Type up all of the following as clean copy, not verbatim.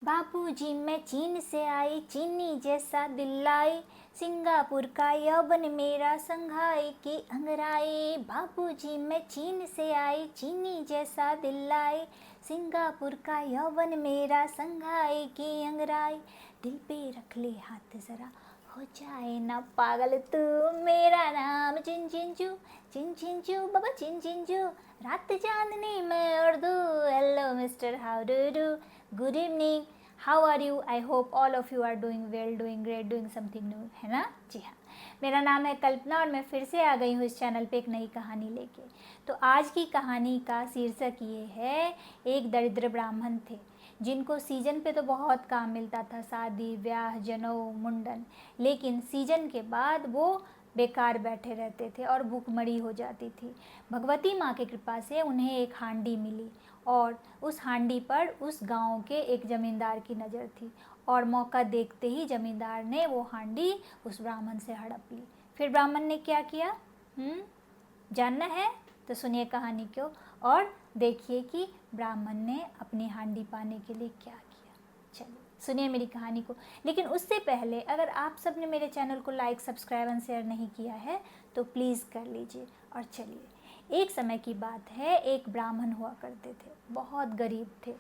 बाबूजी मैं चीन से आई, चीनी जैसा दिल लाई, सिंगापुर का यौवन मेरा संघाई की अंगराई। बाबूजी मैं चीन से आई, चीनी जैसा दिल लाई, सिंगापुर का यौवन मेरा संघाई की अंगराई। दिल पे रख ले हाथ जरा, हो जाए ना पागल तू, मेरा नाम चिन चिन चू, चिन चिन चू बाबा चिन चिन चू, रात चांदनी में Urdu. Hello mister, how do do, good evening, how are you, I hope all of you are doing well, doing great, doing something new, है ना। जी हाँ, मेरा नाम है कल्पना और मैं फिर से आ गई हूँ इस चैनल पे एक नई कहानी लेके। तो आज की कहानी का शीर्षक ये है, एक दरिद्र ब्राह्मण थे जिनको सीजन पे तो बहुत काम मिलता था, शादी ब्याह जनेऊ मुंडन, लेकिन सीजन के बाद वो बेकार बैठे रहते थे और भूखमरी हो जाती थी। भगवती माँ की कृपा से उन्हें एक हांडी मिली और उस हांडी पर उस गांव के एक ज़मींदार की नज़र थी और मौका देखते ही ज़मींदार ने वो हांडी उस ब्राह्मण से हड़प ली। फिर ब्राह्मण ने क्या किया, जानना है तो सुनिए कहानी को और देखिए कि ब्राह्मण ने अपनी हांडी पाने के लिए क्या किया। चलिए सुनिए मेरी कहानी को। लेकिन उससे पहले अगर आप सब ने मेरे चैनल को लाइक सब्सक्राइब एंड शेयर नहीं किया है तो प्लीज़ कर लीजिए। और चलिए, एक समय की बात है, एक ब्राह्मण हुआ करते थे, बहुत गरीब थे।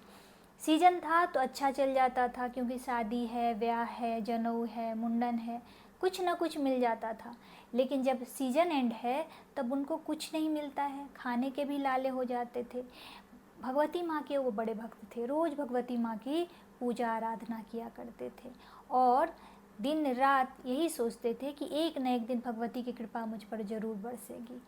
सीजन था तो अच्छा चल जाता था क्योंकि शादी है, ब्याह है, जनेऊ है, मुंडन है, कुछ ना कुछ मिल जाता था। लेकिन जब सीजन एंड है तब उनको कुछ नहीं मिलता है, खाने के भी लाले हो जाते थे। भगवती माँ के वो बड़े भक्त थे, रोज़ भगवती माँ की पूजा आराधना किया करते थे और दिन रात यही सोचते थे कि एक न एक दिन भगवती की कृपा मुझ पर ज़रूर बरसेगी।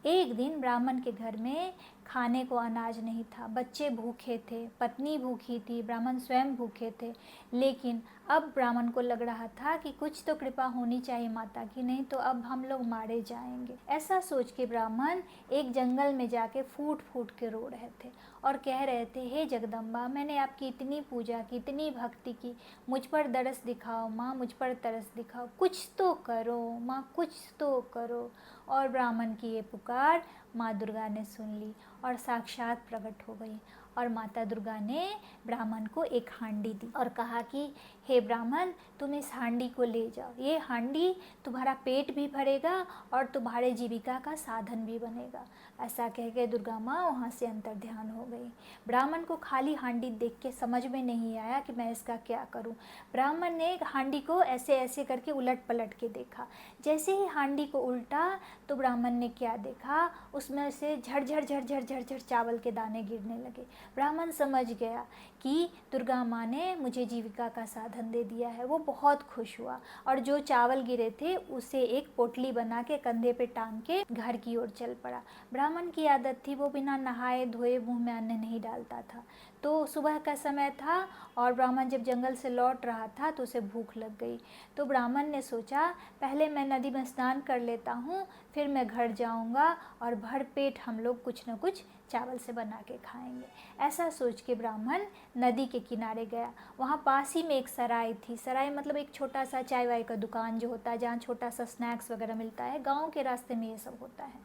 एक दिन ब्राह्मण के घर में खाने को अनाज नहीं था, बच्चे भूखे थे, पत्नी भूखी थी, ब्राह्मण स्वयं भूखे थे। लेकिन अब ब्राह्मण को लग रहा था कि कुछ तो कृपा होनी चाहिए माता की, नहीं तो अब हम लोग मारे जाएंगे। ऐसा सोच के ब्राह्मण एक जंगल में जाके फूट फूट के रो रहे थे और कह रहे थे, हे जगदम्बा, मैंने आपकी इतनी पूजा की, इतनी भक्ति की, मुझ पर तरस दिखाओ माँ, मुझ पर तरस दिखाओ, कुछ तो करो माँ, कुछ तो करो। और ब्राह्मण की ये पुकार माँ दुर्गा ने सुन ली और साक्षात प्रकट हो गई और माता दुर्गा ने ब्राह्मण को एक हांडी दी और कहा कि हे ब्राह्मण, तुम इस हांडी को ले जाओ, ये हांडी तुम्हारा पेट भी भरेगा और तुम्हारे जीविका का साधन भी बनेगा। ऐसा कह के दुर्गा माँ वहाँ से अंतर्ध्यान हो गई। ब्राह्मण को खाली हांडी देख के समझ में नहीं आया कि मैं इसका क्या करूँ। ब्राह्मण ने हांडी को ऐसे ऐसे करके उलट पलट के देखा। जैसे ही हांडी को उल्टा तो ब्राह्मण ने क्या देखा, उसमें से झरझर झरझर झरझर चावल के दाने गिरने लगे। ब्राह्मण समझ गया कि दुर्गा माँ ने मुझे जीविका का साधन दे दिया है। वो बहुत खुश हुआ और जो चावल गिरे थे उसे एक पोटली बना के कंधे पे टांग के घर की ओर चल पड़ा। ब्राह्मण की आदत थी, वो बिना नहाए धोए मुंह में अन्न नहीं डालता था। तो सुबह का समय था और ब्राह्मण जब जंगल से लौट रहा था तो उसे भूख लग गई। तो ब्राह्मण ने सोचा, पहले मैं नदी में स्नान कर लेता हूँ, फिर मैं घर जाऊँगा और भर पेट हम लोग कुछ न कुछ चावल से बना के खाएंगे। ऐसा सोच के ब्राह्मण नदी के किनारे गया। वहाँ पास ही में एक सराय थी। सराय मतलब एक छोटा सा चाय वाय का दुकान जो होता है, जहाँ छोटा सा स्नैक्स वगैरह मिलता है। गाँव के रास्ते में ये सब होता है।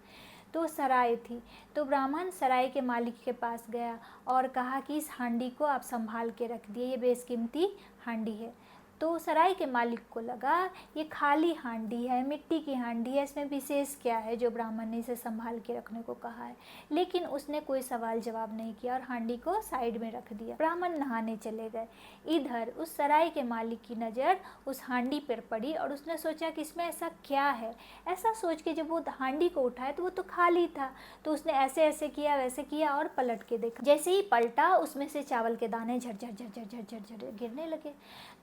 तो सराय थी। तो ब्राह्मण सराय के मालिक के पास गया और कहा कि इस हांडी को आप संभाल के रख दिए, ये बेशकीमती हांडी है। तो सराय के मालिक को लगा ये खाली हांडी है, मिट्टी की हांडी है, इसमें विशेष क्या है जो ब्राह्मण ने इसे संभाल के रखने को कहा है। लेकिन उसने कोई सवाल जवाब नहीं किया और हांडी को साइड में रख दिया। ब्राह्मण नहाने चले गए। इधर उस सराय के मालिक की नज़र उस हांडी पर पड़ी और उसने सोचा कि इसमें ऐसा क्या है। ऐसा सोच के जब वो हांडी को उठाया तो वो तो खाली था। तो उसने ऐसे ऐसे किया, वैसे किया और पलट के देखा। जैसे ही पलटा उसमें से चावल के दाने झरझर झरझर झरझर झरझर गिरने लगे।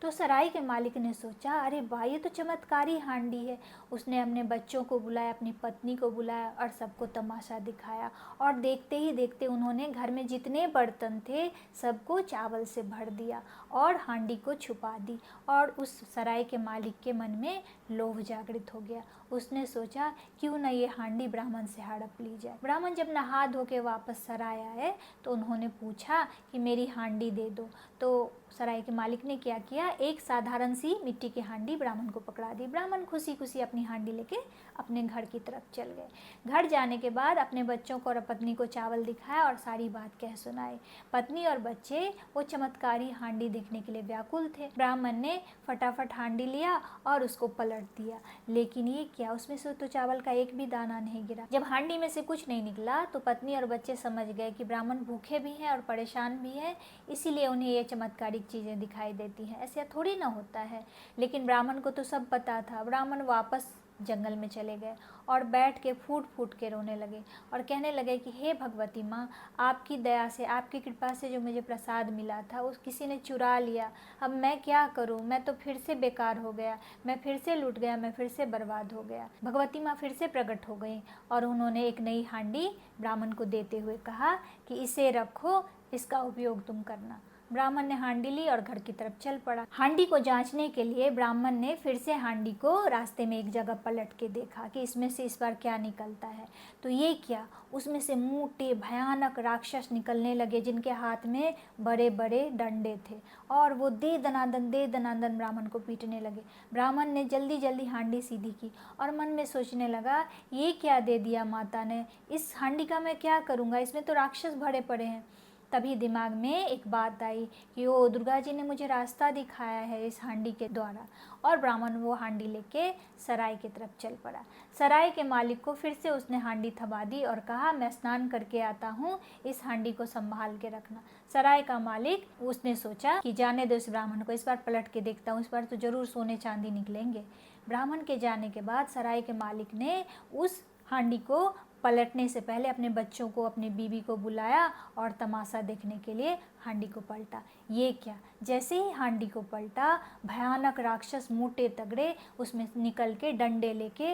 तो सराय के मालिक ने सोचा, अरे वाह, ये तो चमत्कारी हांडी है। उसने अपने बच्चों को बुलाया, अपनी पत्नी को बुलाया और सबको तमाशा दिखाया। और देखते ही देखते उन्होंने घर में जितने बर्तन थे सबको चावल से भर दिया और हांडी को छुपा दी। और उस सराय के मालिक के मन में लोभ जागृत हो गया। उसने सोचा, क्यों न ये हांडी ब्राह्मण से हड़प ली जाए। ब्राह्मण जब नहा धो के वापस सराय आए तो उन्होंने पूछा कि मेरी हांडी दे दो। तो सराय के मालिक ने क्या किया, एक साधारण सी मिट्टी की हांडी ब्राह्मण को पकड़ा दी। ब्राह्मण खुशी खुशी अपनी हांडी लेके अपने घर की तरफ चल गए। घर जाने के बाद अपने बच्चों को और पत्नी को चावल दिखाया और सारी बात कह सुनाई। पत्नी और बच्चे वो चमत्कारी हांडी देखने के लिए व्याकुल थे। ब्राह्मण ने फटाफट हांडी लिया और उसको पलट दिया, लेकिन ये क्या, उसमें से तो चावल का एक भी दाना नहीं गिरा। जब हांडी में से कुछ नहीं निकला तो पत्नी और बच्चे समझ गए कि ब्राह्मण भूखे भी हैं और परेशान भी हैं, इसीलिए उन्हें ये चमत्कारिक चीज़ें दिखाई देती हैं। ऐसा थोड़ी ना होता है। लेकिन ब्राह्मण को तो सब पता था। ब्राह्मण वापस जंगल में चले गए और बैठ के फूट फूट के रोने लगे और कहने लगे कि हे भगवती माँ, आपकी दया से, आपकी कृपा से जो मुझे प्रसाद मिला था उस किसी ने चुरा लिया। अब मैं क्या करूँ, मैं तो फिर से बेकार हो गया, मैं फिर से लूट गया, मैं फिर से बर्बाद हो गया। भगवती माँ फिर से प्रकट हो गई और उन्होंने एक नई हांडी ब्राह्मण को देते हुए कहा कि इसे रखो, इसका उपयोग तुम करना। ब्राह्मण ने हांडी ली और घर की तरफ चल पड़ा। हांडी को जांचने के लिए ब्राह्मण ने फिर से हांडी को रास्ते में एक जगह पलट के देखा कि इसमें से इस बार क्या निकलता है। तो ये क्या, उसमें से मोटे भयानक राक्षस निकलने लगे जिनके हाथ में बड़े बड़े डंडे थे और वो दे दनादन ब्राह्मण को पीटने लगे। ब्राह्मण ने जल्दी जल्दी हांडी सीधी की और मन में सोचने लगा, ये क्या दे दिया माता ने, इस हांडी का मैं क्या करूँगा, इसमें तो राक्षस भरे पड़े हैं। तभी दिमाग में एक बात आई कि ओ दुर्गा जी ने मुझे रास्ता दिखाया है इस हांडी के द्वारा। और ब्राह्मण वो हांडी लेके सराय की तरफ चल पड़ा। सराय के मालिक को फिर से उसने हांडी थमा दी और कहा, मैं स्नान करके आता हूँ, इस हांडी को संभाल के रखना। सराय का मालिक, उसने सोचा कि जाने दो इस ब्राह्मण को, इस बार पलट के देखता हूँ, इस बार तो जरूर सोने चांदी निकलेंगे। ब्राह्मण के जाने के बाद सराय के मालिक ने उस हांडी को पलटने से पहले अपने बच्चों को, अपनी बीवी को बुलाया और तमाशा देखने के लिए हांडी को पलटा। ये क्या, जैसे ही हांडी को पलटा, भयानक राक्षस मोटे तगड़े उसमें निकल के डंडे लेके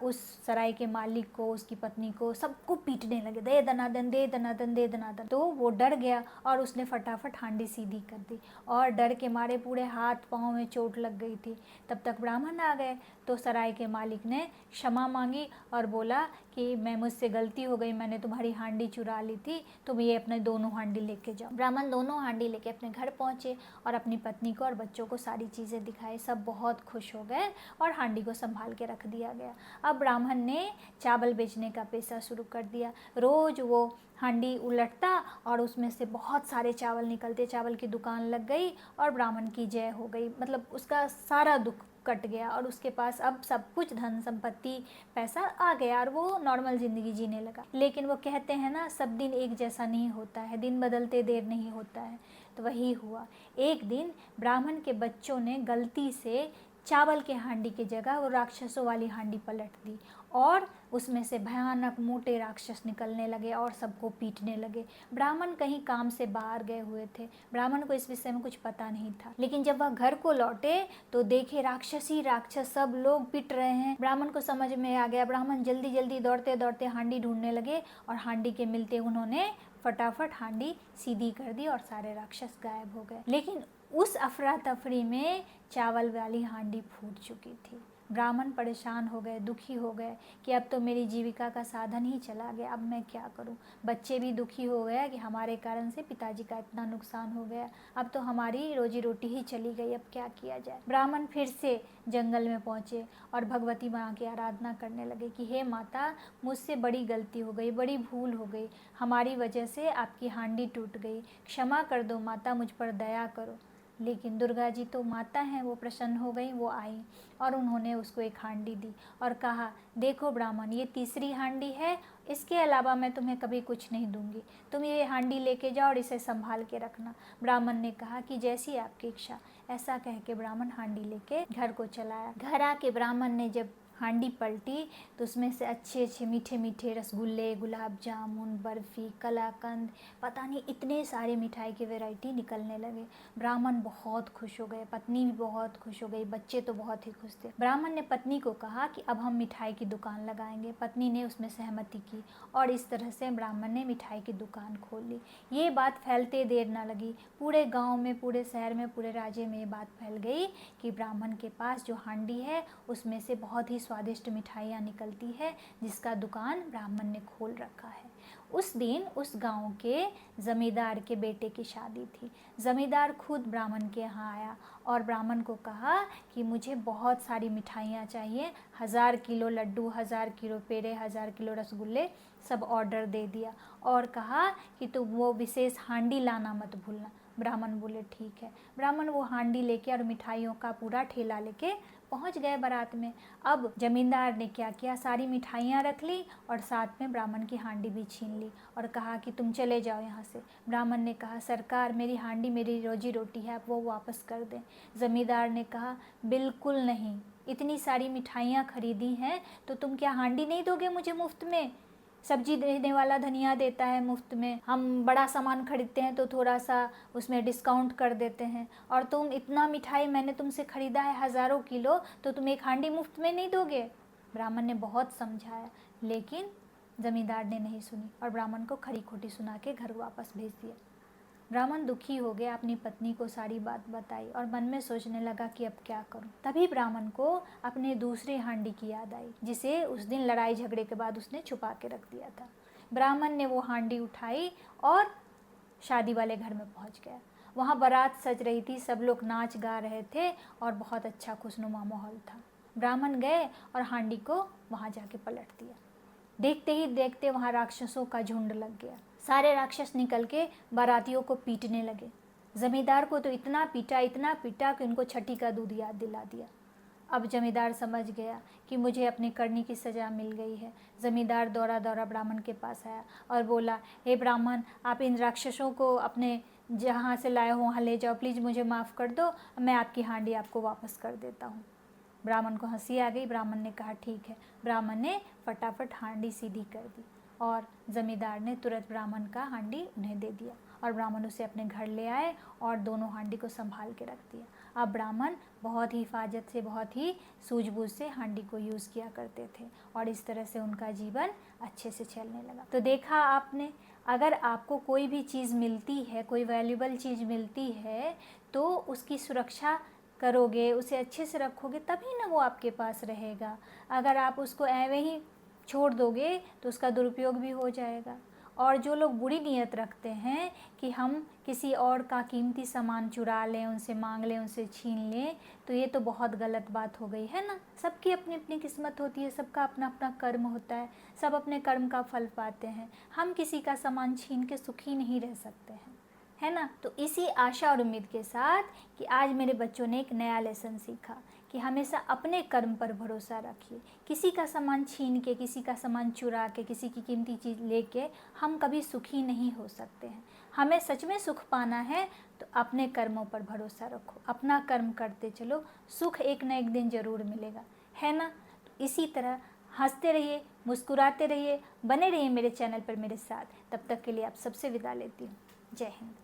उस सराय के मालिक को, उसकी पत्नी को, सबको पीटने लगे, दे दनादन दे दनादन दे दनादन। तो वो डर गया और उसने फटाफट हांडी सीधी कर दी और डर के मारे पूरे हाथ पाँव में चोट लग गई थी। तब तक ब्राह्मण आ गए तो सराय के मालिक ने क्षमा मांगी और बोला कि मुझसे गलती हो गई, मैंने तुम्हारी हांडी चुरा ली थी, तुम ये अपने दोनों हांडी लेके जाओ। ब्राह्मण दोनों हांडी लेके अपने घर पहुंचे और अपनी पत्नी को और बच्चों को सारी चीज़ें दिखाई। सब बहुत खुश हो गए और हांडी को संभाल के रख दिया गया। अब ब्राह्मण ने चावल बेचने का पेशा शुरू कर दिया। रोज़ वो हांडी उलटता और उसमें से बहुत सारे चावल निकलते, चावल की दुकान लग गई और ब्राह्मण की जय हो गई। मतलब उसका सारा दुख कट गया और उसके पास अब सब कुछ, धन संपत्ति, पैसा आ गया और वो नॉर्मल ज़िंदगी जीने लगा। लेकिन वो कहते हैं ना, सब दिन एक जैसा नहीं होता है, दिन बदलते देर नहीं होता है। तो वही हुआ। एक दिन ब्राह्मण के बच्चों ने गलती से चावल के हांडी की जगह वो राक्षसों वाली हांडी पलट दी और उसमें से भयानक मोटे राक्षस निकलने लगे और सबको पीटने लगे। ब्राह्मण कहीं काम से बाहर गए हुए थे, ब्राह्मण को इस विषय में कुछ पता नहीं था। लेकिन जब वह घर को लौटे तो देखे राक्षस ही राक्षस, सब लोग पिट रहे हैं। ब्राह्मण को समझ में आ गया। ब्राह्मण जल्दी जल्दी दौड़ते दौड़ते हांडी ढूंढने लगे और हांडी के मिलते उन्होंने फटाफट हांडी सीधी कर दी और सारे राक्षस गायब हो गए। लेकिन उस अफरा तफरी में चावल वाली हांडी फूट चुकी थी। ब्राह्मण परेशान हो गए, दुखी हो गए कि अब तो मेरी जीविका का साधन ही चला गया, अब मैं क्या करूं। बच्चे भी दुखी हो गए कि हमारे कारण से पिताजी का इतना नुकसान हो गया, अब तो हमारी रोजी रोटी ही चली गई, अब क्या किया जाए। ब्राह्मण फिर से जंगल में पहुँचे और भगवती माँ की आराधना करने लगे कि हे माता, मुझसे बड़ी गलती हो गई, बड़ी भूल हो गई, हमारी वजह से आपकी हांडी टूट गई, क्षमा कर दो माता, मुझ पर दया करो। लेकिन दुर्गा जी तो माता हैं, वो प्रसन्न हो गई। वो आई और उन्होंने उसको एक हांडी दी और कहा, देखो ब्राह्मण, ये तीसरी हांडी है, इसके अलावा मैं तुम्हें कभी कुछ नहीं दूंगी, तुम ये हांडी लेके जाओ और इसे संभाल के रखना। ब्राह्मण ने कहा कि जैसी आपकी इच्छा। ऐसा कह के ब्राह्मण हांडी लेके घर को चलाया। घर आके ब्राह्मण ने जब हांडी पलटी तो उसमें से अच्छे अच्छे मीठे मीठे रसगुल्ले, गुलाब जामुन, बर्फ़ी, कलाकंद, पता नहीं इतने सारे मिठाई की वैरायटी निकलने लगे। ब्राह्मण बहुत खुश हो गए, पत्नी भी बहुत खुश हो गई, बच्चे तो बहुत ही खुश थे। ब्राह्मण ने पत्नी को कहा कि अब हम मिठाई की दुकान लगाएंगे। पत्नी ने उसमें सहमति की और इस तरह से ब्राह्मण ने मिठाई की दुकान खोल ली। ये बात फैलते देर ना लगी, पूरे गाँव में, पूरे शहर में, पूरे राज्य में ये बात फैल गई कि ब्राह्मण के पास जो हांडी है उसमें से बहुत ही स्वादिष्ट मिठाइयाँ निकलती है जिसका दुकान ब्राह्मण ने खोल रखा है। उस दिन उस गांव के ज़मींदार के बेटे की शादी थी। ज़मींदार खुद ब्राह्मण के यहाँ आया और ब्राह्मण को कहा कि मुझे बहुत सारी मिठाइयाँ चाहिए, 1000 किलो लड्डू, 1000 किलो पेड़े, 1000 किलो रसगुल्ले, सब ऑर्डर दे दिया और कहा कि तुम वो विशेष हांडी लाना मत भूलना। ब्राह्मण बोले ठीक है। ब्राह्मण वो हांडी लेके और मिठाइयों का पूरा ठेला लेके पहुंच गए बारात में। अब जमींदार ने क्या किया, सारी मिठाइयाँ रख ली और साथ में ब्राह्मण की हांडी भी छीन ली और कहा कि तुम चले जाओ यहाँ से। ब्राह्मण ने कहा सरकार मेरी हांडी मेरी रोजी रोटी है, आप वो वापस कर दें। ज़मींदार ने कहा बिल्कुल नहीं, इतनी सारी मिठाइयाँ खरीदी हैं तो तुम क्या हांडी नहीं दोगे मुझे मुफ्त में? सब्जी देने वाला धनिया देता है मुफ्त में, हम बड़ा सामान खरीदते हैं तो थोड़ा सा उसमें डिस्काउंट कर देते हैं, और तुम इतना मिठाई मैंने तुमसे ख़रीदा है 1000 किलो, तो तुम एक हांडी मुफ्त में नहीं दोगे? ब्राह्मण ने बहुत समझाया लेकिन ज़मींदार ने नहीं सुनी और ब्राह्मण को खरी खोटी सुना के घर वापस भेज दिया। ब्राह्मण दुखी हो गया, अपनी पत्नी को सारी बात बताई और मन में सोचने लगा कि अब क्या करूं। तभी ब्राह्मण को अपने दूसरे हांडी की याद आई जिसे उस दिन लड़ाई झगड़े के बाद उसने छुपा के रख दिया था। ब्राह्मण ने वो हांडी उठाई और शादी वाले घर में पहुंच गया। वहाँ बारात सज रही थी, सब लोग नाच गा रहे थे और बहुत अच्छा खुशनुमा माहौल था। ब्राह्मण गए और हांडी को वहाँ जाके पलट दिया। देखते ही देखते वहाँ राक्षसों का झुंड लग गया। सारे राक्षस निकल के बारातियों को पीटने लगे। जमींदार को तो इतना पीटा कि उनको छठी का दूध याद दिला दिया। अब जमींदार समझ गया कि मुझे अपनी करनी की सज़ा मिल गई है। जमींदार दौड़ा दौड़ा ब्राह्मण के पास आया और बोला, हे ब्राह्मण, आप इन राक्षसों को अपने जहाँ से लाए हो वहाँ ले जाओ, प्लीज़ मुझे माफ़ कर दो, मैं आपकी हांडी आपको वापस कर देता हूँ। ब्राह्मण को हंसी आ गई। ब्राह्मण ने कहा ठीक है। ब्राह्मण ने फटाफट हांडी सीधी कर दी और ज़मींदार ने तुरंत ब्राह्मण का हांडी उन्हें दे दिया और ब्राह्मण उसे अपने घर ले आए और दोनों हांडी को संभाल के रख दिया। अब ब्राह्मण बहुत ही हिफाजत से, बहुत ही सूझबूझ से हांडी को यूज़ किया करते थे और इस तरह से उनका जीवन अच्छे से चलने लगा। तो देखा आपने, अगर आपको कोई भी चीज़ मिलती है, कोई वैल्यूबल चीज़ मिलती है तो उसकी सुरक्षा करोगे, उसे अच्छे से रखोगे तभी ना वो आपके पास रहेगा। अगर आप उसको ऐवे ही छोड़ दोगे तो उसका दुरुपयोग भी हो जाएगा। और जो लोग बुरी नीयत रखते हैं कि हम किसी और का कीमती सामान चुरा लें, उनसे मांग लें, उनसे छीन लें, तो ये तो बहुत गलत बात हो गई है ना। सबकी अपनी अपनी किस्मत होती है, सबका अपना अपना कर्म होता है, सब अपने कर्म का फल पाते हैं। हम किसी का सामान छीन के सुखी नहीं रह सकते हैं, है ना। तो इसी आशा और उम्मीद के साथ कि आज मेरे बच्चों ने एक नया लेसन सीखा कि हमेशा अपने कर्म पर भरोसा रखिए। किसी का सामान छीन के, किसी का सामान चुरा के, किसी की कीमती चीज़ लेके हम कभी सुखी नहीं हो सकते हैं। हमें सच में सुख पाना है तो अपने कर्मों पर भरोसा रखो, अपना कर्म करते चलो, सुख एक न एक दिन ज़रूर मिलेगा, है ना। तो इसी तरह हंसते रहिए, मुस्कुराते रहिए, बने रहिए मेरे चैनल पर मेरे साथ। तब तक के लिए आप सबसे विदा लेती हूँ। जय हिंद।